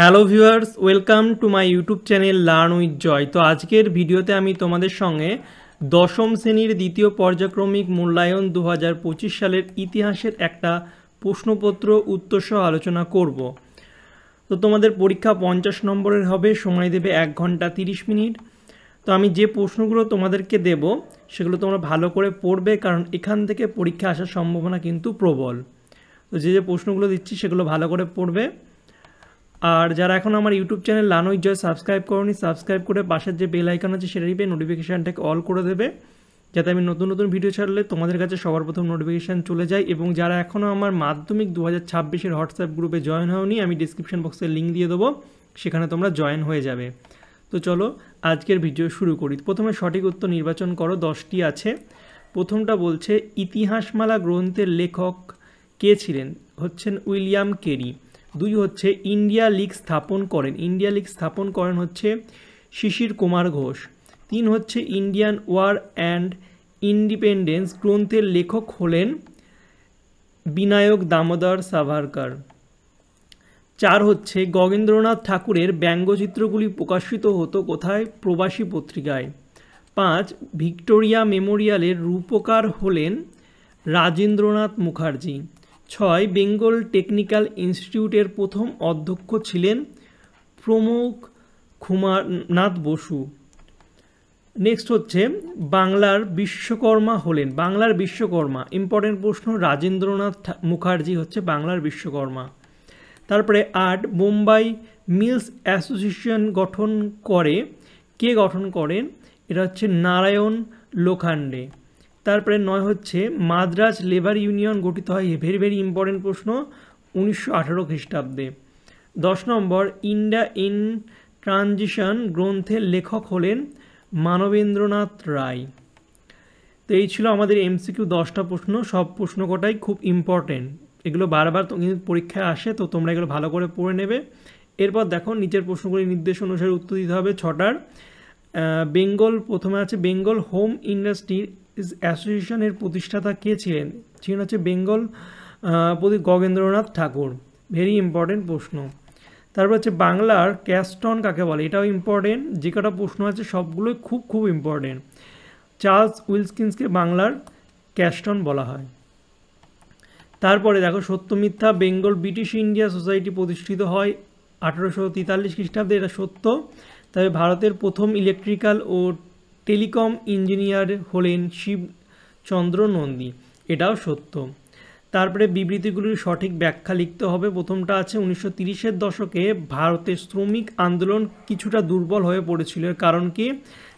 Hello viewers, welcome to my YouTube channel learn with Joy. তো আজকের ভিডিওতে আমি তোমাদের সঙ্গে দশম শ্রেণীর দ্বিতীয় পর্যায়ক্রমিক মূল্যায়ন 2025 সালের ইতিহাসের একটা প্রশ্নপত্র উত্তরসহ আলোচনা করব। তো তোমাদের পরীক্ষা 50 নম্বরের হবে, সময় দেবে 1 ঘন্টা 30 মিনিট। তো আমি যে প্রশ্নগুলো তোমাদেরকে দেব সেগুলো তোমরা ভালো করে পড়বে, কারণ এখান থেকে পরীক্ষা আসার সম্ভাবনা কিন্তু প্রবল। তো যে প্রশ্নগুলো দিচ্ছি সেগুলো ভালো করে পড়বে। আর যারা এখন আমার YouTube channel learn with Joy subscribe করোনি, সাবস্ক্রাইব করে পাশের যে বেল আইকন আছে সেটা টিপে নোটিফিকেশানটাকে অল করে দেবে, যাতে আমি নতুন নতুন ভিডিও ছাড়লে তোমাদের কাছে সবার প্রথম নোটিফিকেশান চলে যায়। এবং যারা এখনও আমার মাধ্যমিক 2026-এর হোয়াটসঅ্যাপ গ্রুপে জয়েন হওনি, আমি ডিসক্রিপশন বক্সে লিঙ্ক দিয়ে দেবো, সেখানে তোমরা জয়েন হয়ে যাবে। তো চলো আজকের ভিডিও শুরু করি। প্রথমে সঠিক উত্তর নির্বাচন করো, 10টি আছে। প্রথমটা বলছে ইতিহাসমালা গ্রন্থের লেখক কে ছিলেন, হচ্ছেন উইলিয়াম কেরি। 2 হচ্ছে ইন্ডিয়া লীগ স্থাপন করেন হচ্ছে শিশির কুমার ঘোষ। 3 হচ্ছে ইন্ডিয়ান ওয়ার অ্যান্ড ইন্ডিপেন্ডেন্স গ্রন্থের লেখক হলেন বিনায়ক দামোদর সাভারকর। 4 হচ্ছে গগেন্দ্রনাথ ঠাকুরের ব্যঙ্গচিত্রগুলি প্রকাশিত হতো কোথায়, প্রবাসী পত্রিকায়। 5 ভিক্টোরিয়া মেমোরিয়ালের রূপকার হলেন রাজেন্দ্রনাথ মুখার্জি। 6 বেঙ্গল টেকনিক্যাল ইনস্টিটিউটের প্রথম অধ্যক্ষ ছিলেন প্রমুখ কুমারনাথ বসু। নেক্সট হচ্ছে বাংলার বিশ্বকর্মা ইম্পর্টেন্ট প্রশ্ন, রাজেন্দ্রনাথ মুখার্জি হচ্ছে বাংলার বিশ্বকর্মা। তারপরে 8 বোম্বাই মিলস অ্যাসোসিয়েশন কে গঠন করেন, এটা হচ্ছে নারায়ণ লোখান্ডে। তারপরে 9 হচ্ছে মাদ্রাজ লেবার ইউনিয়ন গঠিত হয়, ভেরি ইম্পর্টেন্ট প্রশ্ন, 1918 খ্রিস্টাব্দে। 10 নম্বর ইন্ডিয়া ইন ট্রানজিশন গ্রন্থের লেখক হলেন মানবেন্দ্রনাথ রায়। তো এই ছিল আমাদের এমসিকিউ 10টা প্রশ্ন। সব প্রশ্ন কটাই খুব ইম্পর্টেন্ট, এগুলো বারবার কিন্তু পরীক্ষায় আসে, তো তোমরা এগুলো ভালো করে পড়ে নেবে। এরপর দেখো নিচের প্রশ্নগুলি নির্দেশ অনুসারে উত্তর দিতে হবে 6টার। প্রথমে আছে বেঙ্গল হোম ইন্ডাস্ট্রি অ্যাসোসিয়েশনের প্রতিষ্ঠাতা কে ছিলেন হচ্ছে বেঙ্গল গগেন্দ্রনাথ ঠাকুর, ভেরি ইম্পর্টেন্ট প্রশ্ন। তারপর হচ্ছে বাংলার ক্যাস্টন কাকে বলে, এটাও ইম্পর্টেন্ট। যে কটা প্রশ্ন আছে সবগুলোই খুব ইম্পর্টেন্ট। চার্লস উইলকিন্সকে বাংলার ক্যাস্টন বলা হয়। তারপরে দেখো সত্য মিথ্যা, বেঙ্গল ব্রিটিশ ইন্ডিয়া সোসাইটি প্রতিষ্ঠিত হয় 1843 খ্রিস্টাব্দে, এটা সত্য। তবে ভারতের প্রথম ইলেকট্রিক্যাল ও টেলিকম ইঞ্জিনিয়ার হলেন শিবচন্দ্র নন্দী, এটাও সত্য। তারপরে বিবৃতিগুলির সঠিক ব্যাখ্যা লিখতে হবে। প্রথমটা আছে 1930-এর দশকে ভারতের শ্রমিক আন্দোলন কিছুটা দুর্বল হয়ে পড়েছিল। কারণ কি,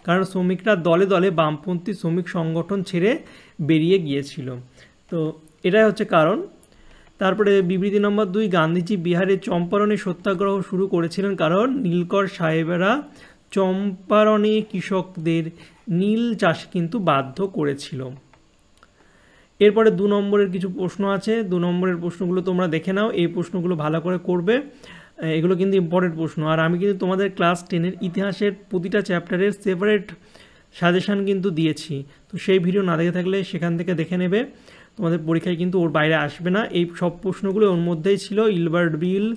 কারণ শ্রমিকরা দলে দলে বামপন্থী শ্রমিক সংগঠন ছেড়ে বেরিয়ে গিয়েছিল, তো এটাই হচ্ছে কারণ। তারপরে বিবৃতি নম্বর 2, গান্ধীজি বিহারে চম্পারণে সত্যাগ্রহ শুরু করেছিলেন কারণ নীলকর সাহেবেরা চম্পারণে কৃষকদের নীল চাষে কিন্তু বাধ্য করেছিল। এরপরে 2 নম্বরের কিছু প্রশ্ন আছে, 2 নম্বরের প্রশ্নগুলো তোমরা দেখে নাও, এই প্রশ্নগুলো ভালো করে করবে, এগুলো কিন্তু ইম্পর্টেন্ট প্রশ্ন। আর আমি কিন্তু তোমাদের ক্লাস 10-এর ইতিহাসের প্রতিটা চ্যাপ্টারের সেপারেট সাজেশান কিন্তু দিয়েছি, তো সেই ভিডিও না দেখে থাকলে সেখান থেকে দেখে নেবে। তোমাদের পরীক্ষায় কিন্তু ওর বাইরে আসবে না, এই সব প্রশ্নগুলো ওর মধ্যেই ছিল। ইলবার্ট বিল,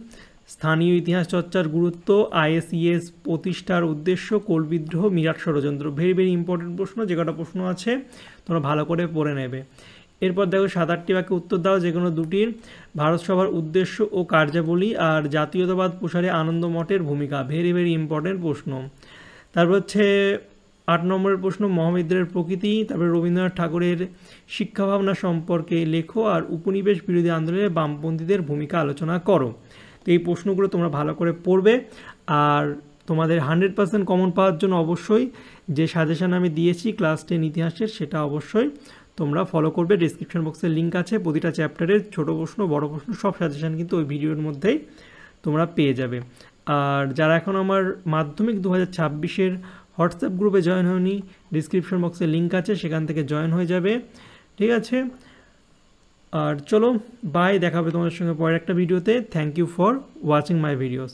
স্থানীয় ইতিহাস চর্চার গুরুত্ব, আইএসইএস প্রতিষ্ঠার উদ্দেশ্য, কোল বিদ্রোহ, মিরাট ষড়যন্ত্র, ভেরি ইম্পর্টেন্ট প্রশ্ন। যে কটা প্রশ্ন আছে তোমরা ভালো করে পড়ে নেবে। এরপর দেখো 7-8টি বাক্যে উত্তর দাও যে কোনো দুটির। ভারত সভার উদ্দেশ্য ও কার্যাবলী আর জাতীয়তাবাদ প্রসারে আনন্দ মঠের ভূমিকা, ভেরি ইম্পর্টেন্ট প্রশ্ন। তারপর হচ্ছে 8 নম্বরের প্রশ্ন মহাবিদ্যালয়ের প্রকৃতি। তারপরে রবীন্দ্রনাথ ঠাকুরের শিক্ষা ভাবনা সম্পর্কে লেখো আর উপনিবেশ বিরোধী আন্দোলনে বামপন্থীদের ভূমিকা আলোচনা করো। তো এই প্রশ্নগুলো তোমরা ভালো করে পড়বে। আর তোমাদের 100% কমন পাওয়ার জন্য অবশ্যই যে সাজেশান আমি দিয়েছি ক্লাস 10 ইতিহাসের, সেটা অবশ্যই তোমরা ফলো করবে। ডিসক্রিপশন বক্সের লিঙ্ক আছে, প্রতিটা চ্যাপ্টারের ছোট প্রশ্ন বড় প্রশ্ন সব সাজেশান কিন্তু ওই ভিডিওর মধ্যেই তোমরা পেয়ে যাবে। আর যারা এখন আমার মাধ্যমিক 2026-এর হোয়াটসঅ্যাপ গ্রুপে জয়েন হয়নি, ডিসক্রিপশন বক্সে লিঙ্ক আছে, সেখান থেকে জয়েন হয়ে যাবে, ঠিক আছে। আর চলো বাই, দেখা হবে তোমাদের সঙ্গে পরের একটা ভিডিওতে। Thank you for watching my videos.